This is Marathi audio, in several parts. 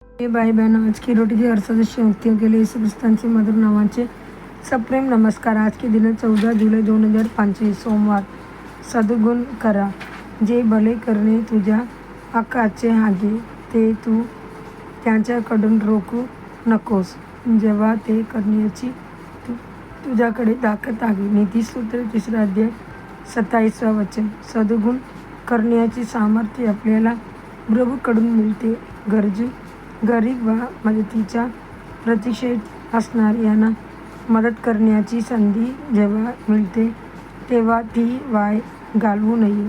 हे बाई बहन, आज की रोटी की अडसष्टची मुक्ती के लिए यीशु ख्रिस्तांचे मधुर नावाचे सप्रेम नमस्कार। आज के दिन 14 जुलै 2025 सोमवार। सद्गुण करा, जे भले करणे तुझ्या हक्काचे आहे ते तू त्यांच्याकडून रोखू नकोस, जेव्हा ते करण्याची तुझ्याकडे ताकद आहे। नीतिसूत्र 3 अध्याय 27 वचन। सद्गुण करण्याची सामर्थ्य आपल्याला प्रभूकडून मिळते। गरजू, गरीब व मदतीच्या प्रतीक्षेत असणाऱ्यांना मदत करण्याची संधी जेव्हा मिळते तेव्हा ती वाया घालवू नये।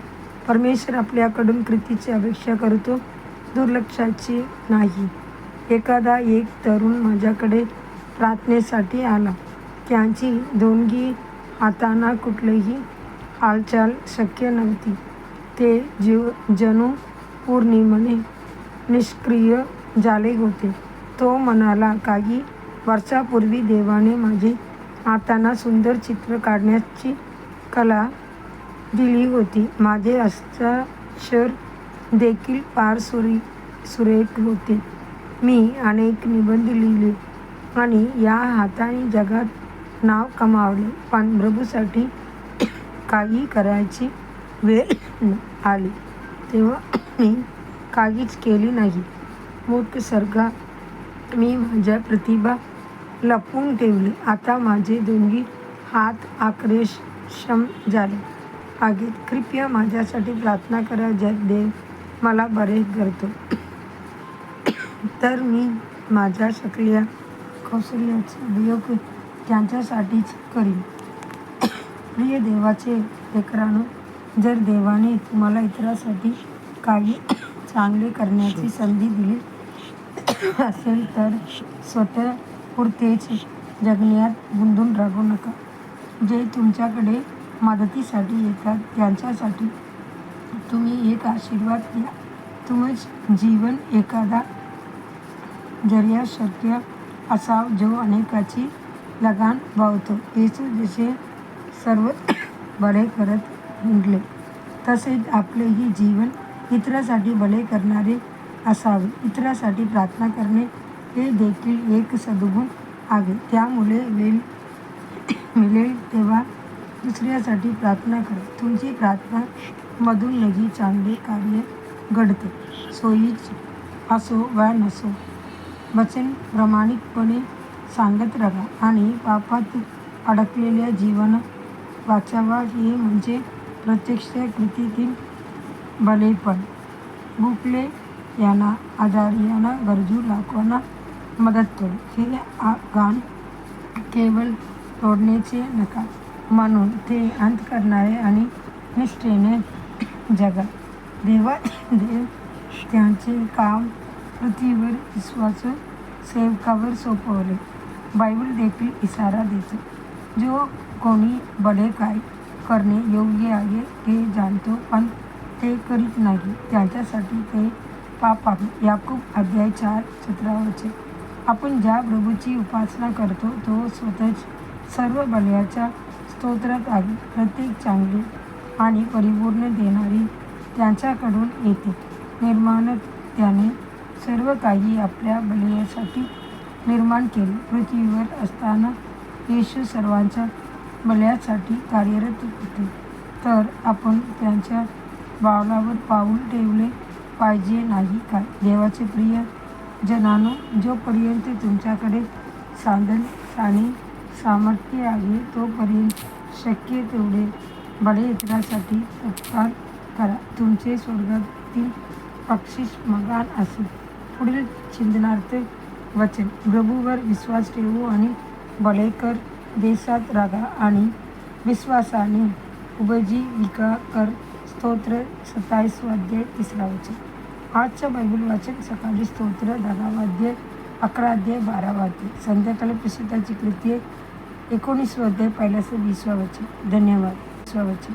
परमेश्वर आपल्याकडून कृतीची अपेक्षा करतो, दुर्लक्षाची नाही। एक तरुण माझ्याकडे प्रार्थनेसाठी आला। त्याची दोन्ही हातांना कुठलीही हालचाल शक्य नव्हती। ते जणू पूर्णपणे निष्क्रिय झाले होते। तो म्हणाला, काही वर्षांपूर्वी देवाने माझ्या हातांना सुंदर चित्र काढण्याची कला दिली होती। माझे हस्ताक्षर देखील फार सुरेख होते। मी अनेक निबंध लिहिले आणि या हातांनी जगात नाव कमावले, पण प्रभूसाठी काही करायची वेळ आली तेव्हा मी काहीच केले नाही। मूर्ख सर्गा, मी माझ्या प्रतिभा लपवून ठेवली। आता माझे दोन्ही हात अकार्यक्षम झाले आहेत। कृपया माझ्यासाठी प्रार्थना करा, ज्यात देव मला बरे करतो, तर मी माझ्या सगळ्या कौशल्याचा उपयोग त्यांच्यासाठीच करीन। प्रिय देवाचे लेकरांनो, जर देवाने तुम्हाला इतरांसाठी काही चांगले करण्याची संधी दिली असेल तर स्वतःपुरतेच जगण्यात गुंतून राहू नका। जे तुमच्याकडे मदतीसाठी येतात त्यांच्यासाठी तुम्ही एक आशीर्वाद द्या। तुमचे जीवन एखादा जरिया शक्य असावं जो अनेकांची लगान वाहतो। येशू जसे सर्व भले करत हिंडले, तसेच आपलेही जीवन इतरांसाठी भले करणारे असावे। इतरांसाठी प्रार्थना करणे हे देखील एक सद्गुण आहे। त्यामुळे वेळ मिळेल तेव्हा दुसऱ्यासाठी प्रार्थना करा। तुमची प्रार्थना मधूनही चांगले कार्य घडते। सोयीचे असो वा नसो, वचन प्रामाणिकपणे सांगत राहा आणि पापात अडकलेल्या जीवाला वाचवा, हे म्हणजे प्रत्यक्ष कृतीतील भलेपण। भुकेलेल्यांना, आजाऱ्यांना, गरजू लोकांना मदत करा। हे आव्हान केवळ तोडण्याचे नका, म्हणून ते अंतःकरणाने आणि निष्ठेने जगा। देव त्याचे काम पृथ्वीवर विश्वासू सेवकावर सोपवले। बायबल देखील इशारा देतो, जो कोणी भले करणे योग्य आहे ते जाणतो पण ते करीत नाही, त्याच्यासाठी ते पाप आहे। याकूब अध्याय 4:17 वचन। आपण ज्या प्रभूची उपासना करतो तो स्वतःच सर्व भल्याच्या स्रोत आहे। प्रत्येक चांगले आणि परिपूर्ण देणारी त्याच्याकडून येते। निर्माणात त्याने सर्व काही आपल्या भल्यासाठी निर्माण केले। पृथ्वीवर असताना येशू सर्वांच्या भल्यासाठी कार्यरत होते, तर आपण त्याच्या पावलावर पाऊल ठेवले पाहिजे नाही काय? देवाचे प्रिय जनांनो, जोपर्यंत तुमच्याकडे साधन आणि सामर्थ्य आहे तोपर्यंत शक्य तेवढे भले इतरांसाठी उपकार करा। तुमचे स्वर्गातील बक्षीस महान असेल। पुढील चिंतनार्थ वचन। प्रभूवर विश्वास ठेवू आणि भले कर, देशात राहा आणि विश्वासाने उपजीविका कर। स्तोत्र 27 अध्याय 3 वचन। आजच्या बायबल वाचन सकाळी स्तोत्र 10 अध्याय 11 अध्याय 12 अध्याय। संध्याकाळी प्रसिद्धाची कृत्ये 19 अध्याय 1 ते 20 वचन। धन्यवाद। 20 वचन।